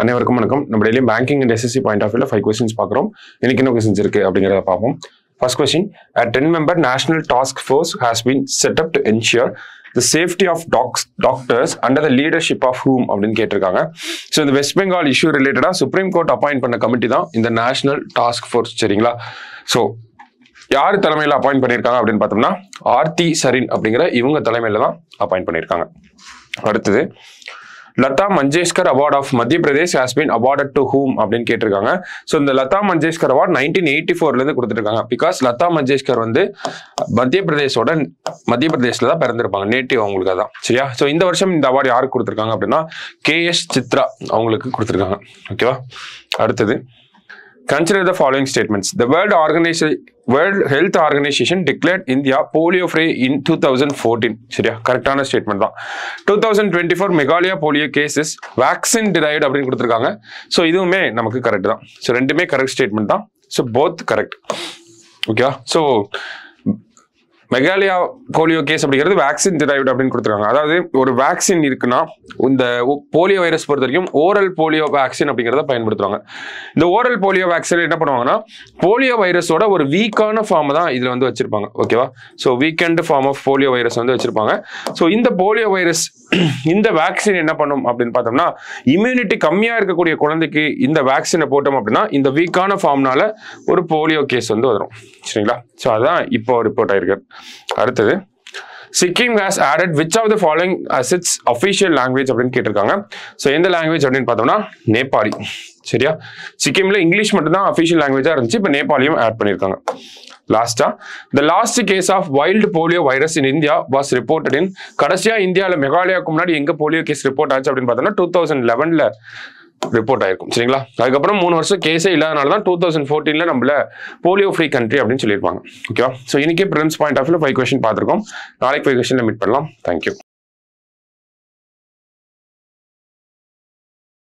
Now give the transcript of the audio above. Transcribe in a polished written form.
அனைவருக்கும் வணக்கம். நம்ம டெய்லியும் banking and SSC point of வியூல 5 கொஸ்டின்ஸ் பார்க்குறோம். இன்னைக்கு என்ன கொஸ்டின்ஸ் இருக்கு அப்படிங்கிறத பார்ப்போம். First question, a 10-member national task force has been set up to ensure the safety of doctors under the leadership of whom அப்படின்னு கேட்டிருக்காங்க. ஸோ இந்த வெஸ்ட் பெங்கால் இஷ்யூ ரிலேட்டடாக சுப்ரீம் கோர்ட் அப்பாயிண்ட் பண்ண கமிட்டி தான் இந்த நேஷனல் டாஸ்க் ஃபோர்ஸ். சரிங்களா? So யார் தலைமையில் அப்பாயிண்ட் பண்ணியிருக்காங்க அப்படின்னு பார்த்தோம்னா ஆர்த்தி சரின் அப்படிங்கிற இவங்க தலைமையில் தான் அப்பாயிண்ட் பண்ணியிருக்காங்க. அடுத்தது, லதா மங்கேஷ்கர் அவார்ட் ஆஃப் மத்திய Pradesh has been awarded to whom அப்படின்னு கேட்டிருக்காங்க. ஸோ இந்த லதா மங்கேஷ்கர் அவார்ட் 1984 கொடுத்துருக்காங்க. பிகாஸ் லதா மங்கேஷ்கர் வந்து மத்திய பிரதேஷ்ல தான் பிறந்திருப்பாங்க, நேட்டிவ் அவங்களுக்கு அதான். சரியா? ஸோ இந்த வருஷம் இந்த அவார்டு யாருக்கு கொடுத்துருக்காங்க அப்படின்னா KS சித்ரா அவங்களுக்கு கொடுத்துருக்காங்க. ஓகேவா? அடுத்தது, consider the following statements. The World Health Organization declared India polio free in 2014. சரியா? கரெக்டான ஸ்டேட்மெண்ட் தான். 2024 Meghalaya polio cases vaccine derived அப்படின்னு கொடுத்துருக்காங்க. ஸோ இதுவுமே நமக்கு கரெக்ட் தான். ஸோ ரெண்டுமே கரெக்ட் ஸ்டேட்மெண்ட் தான். So both correct. ஓகேவா? ஸோ மெகாலயா போலியோ கேஸ் அப்படிங்கிறது வேக்சின் டிரைவ்ட் அப்படின்னு கொடுத்துருக்காங்க. அதாவது ஒரு வேக்சின் இருக்குன்னா இந்த போலியோ வைரஸ் பொறுத்த வரைக்கும் ஓரல் போலியோ வேக்சின் அப்படிங்கிறத பயன்படுத்துவாங்க. இந்த ஓரல் போலியோ வேக்சின் என்ன பண்ணுவாங்கன்னா போலியோ வைரஸோட ஒரு வீக்கான ஃபார்ம் தான் இதில் வந்து வச்சிருப்பாங்க. ஓகேவா? So weakened form of polio virus வந்து வச்சிருப்பாங்க. ஸோ இந்த போலியோ வைரஸ் இந்த வேக்சின் என்ன பண்ணும் அப்படின்னு பார்த்தோம்னா இம்யூனிட்டி கம்மியாக இருக்கக்கூடிய குழந்தைக்கு இந்த வேக்சினை போட்டோம் அப்படின்னா இந்த வீக்கான ஃபார்ம்னால ஒரு போலியோ கேஸ் வந்து வரும். சரிங்களா? ஸோ அதான் இப்போ ரிப்போர்ட் ஆயிருக்கு. அடுத்தது, Sikkim has added which of the following as its official language அப்படின்னு கேட்டிருக்காங்க. ஸோ எந்த லாங்குவேஜ் அப்படின்னு பார்த்தோம்னா நேபாளி. சரியா? சிக்கிம்ல இங்கிலீஷ் மட்டும் தான் அஃபிஷியல் லாங்குவேஜா இருந்துச்சு. இப்போ நேபாளியும் ஆட் பண்ணியிருக்காங்க. லாஸ்டா, the last case of wild polio virus in India was reported in கடைசியா இந்தியாவில் மெகாலயாவுக்கு முன்னாடி எங்க போலியோ கேஸ் ரிப்போர்ட் ஆச்சு அப்படின்னு பார்த்தோம்னா 2011 ரிப்போர்ட் ஆயிருக்கும். சரிங்களா? அதுக்கப்புறம் 3 வருஷம் கேஸே இல்லாதனால தான் 2014 நம்மள போலியோ ஃப்ரீ கண்ட்ரி அப்படின்னு சொல்லியிருப்பாங்க. ஓகேவா? ஸோ இன்னைக்கு ப்ரிலிம்ஸ் பாயிண்ட் ஆஃப் வியூல 5 கொஸ்டின் பார்த்துருக்கோம். நாளைக்கு 5 கொஸ்டின்ல மீட் பண்ணலாம். தேங்க்யூ.